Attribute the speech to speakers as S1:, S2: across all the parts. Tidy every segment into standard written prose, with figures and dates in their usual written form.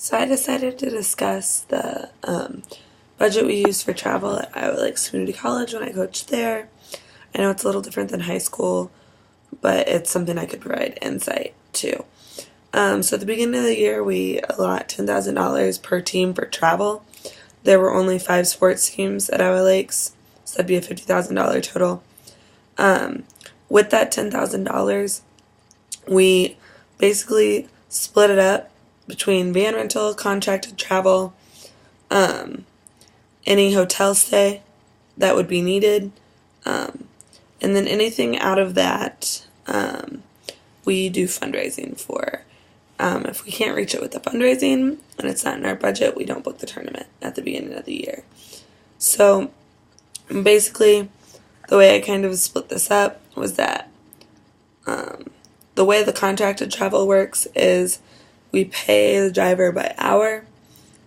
S1: So I decided to discuss the budget we use for travel at Iowa Lakes Community College when I coached there. I know it's a little different than high school, but it's something I could provide insight to. So at the beginning of the year, we allot $10,000 per team for travel. There were only 5 sports teams at Iowa Lakes, so that'd be a $50,000 total. With that $10,000, we basically split it up between van rental, contracted travel, any hotel stay that would be needed, and then anything out of that we do fundraising for. If we can't reach it with the fundraising and it's not in our budget, we don't book the tournament at the beginning of the year. So basically, the way I kind of split this up was that the way the contracted travel works is we pay the driver by hour.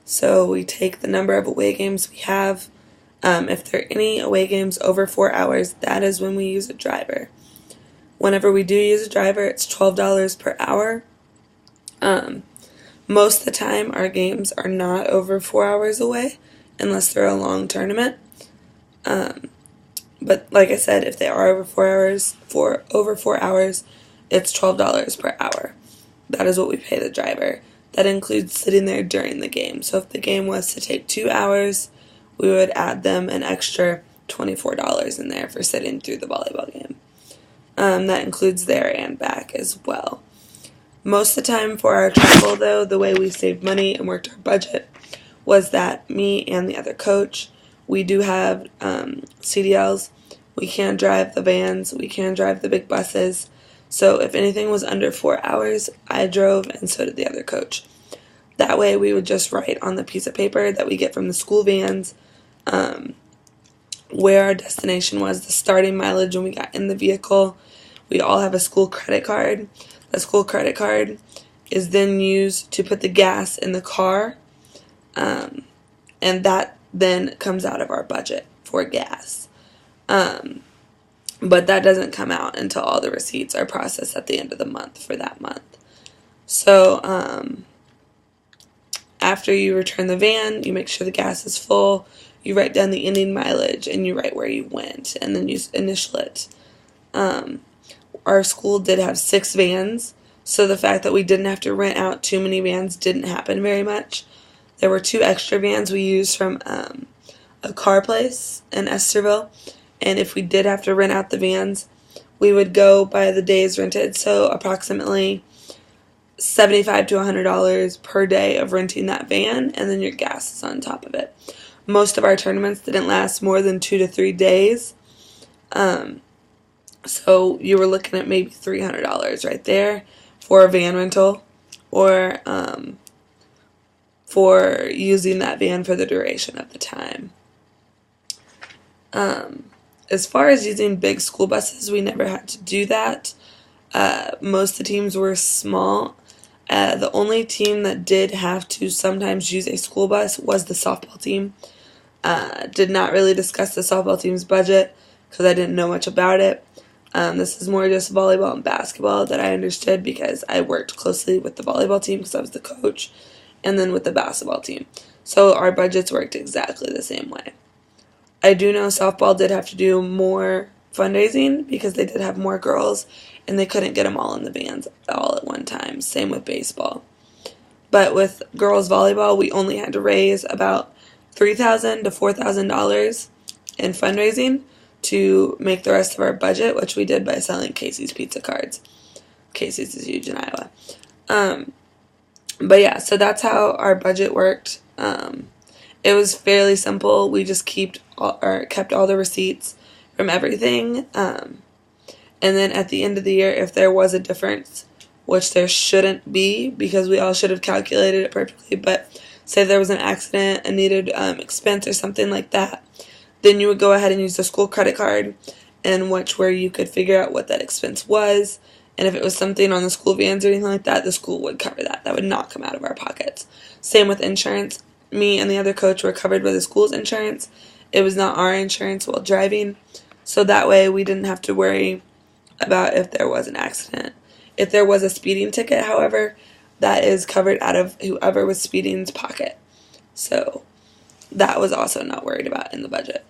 S1: So we take the number of away games we have. If there are any away games over 4 hours, that is when we use a driver. Whenever we do use a driver, it's $12 per hour. Most of the time, our games are not over 4 hours away, unless they're a long tournament. But like I said, if they are over 4 hours, it's $12 per hour. That is what we pay the driver. That includes sitting there during the game. So if the game was to take 2 hours, we would add them an extra $24 in there for sitting through the volleyball game. That includes there and back as well. Most of the time for our travel, though, the way we saved money and worked our budget was that me and the other coach, we do have CDLs. We can drive the vans. We can drive the big buses. So if anything was under 4 hours, I drove and so did the other coach. That way we would just write on the piece of paper that we get from the school vans where our destination was, the starting mileage when we got in the vehicle. We all have a school credit card. The school credit card is then used to put the gas in the car, and that then comes out of our budget for gas. But that doesn't come out until all the receipts are processed at the end of the month for that month. So after you return the van, you make sure the gas is full, you write down the ending mileage, and you write where you went, and then you initial it. Our school did have 6 vans, so the fact that we didn't have to rent out too many vans didn't happen very much. There were 2 extra vans we used from a car place in Esterville, and if we did have to rent out the vans, we would go by the days rented, so approximately $75 to $100 per day of renting that van, and then your gas is on top of it. Most of our tournaments didn't last more than 2 to 3 days, so you were looking at maybe $300 right there for a van rental or for using that van for the duration of the time. As far as using big school buses, we never had to do that. Most of the teams were small. The only team that did have to sometimes use a school bus was the softball team. Did not really discuss the softball team's budget because I didn't know much about it. This is more just volleyball and basketball that I understood because I worked closely with the volleyball team because I was the coach, and then with the basketball team. So our budgets worked exactly the same way. I do know softball did have to do more fundraising because they did have more girls and they couldn't get them all in the vans all at one time. Same with baseball. But with girls volleyball, we only had to raise about $3,000 to $4,000 in fundraising to make the rest of our budget, which we did by selling Casey's pizza cards. Casey's is huge in Iowa. But yeah, so that's how our budget worked. It was fairly simple. We just kept all the receipts from everything. And then at the end of the year, if there was a difference, which there shouldn't be because we all should have calculated it perfectly, but say there was an accident, a needed expense or something like that, then you would go ahead and use the school credit card, and where you could figure out what that expense was. And if it was something on the school vans or anything like that, the school would cover that. That would not come out of our pockets. Same with insurance. Me and the other coach were covered by the school's insurance. It was not our insurance while driving. So that way we didn't have to worry about if there was an accident. If there was a speeding ticket, however, that is covered out of whoever was speeding's pocket. So that was also not worried about in the budget.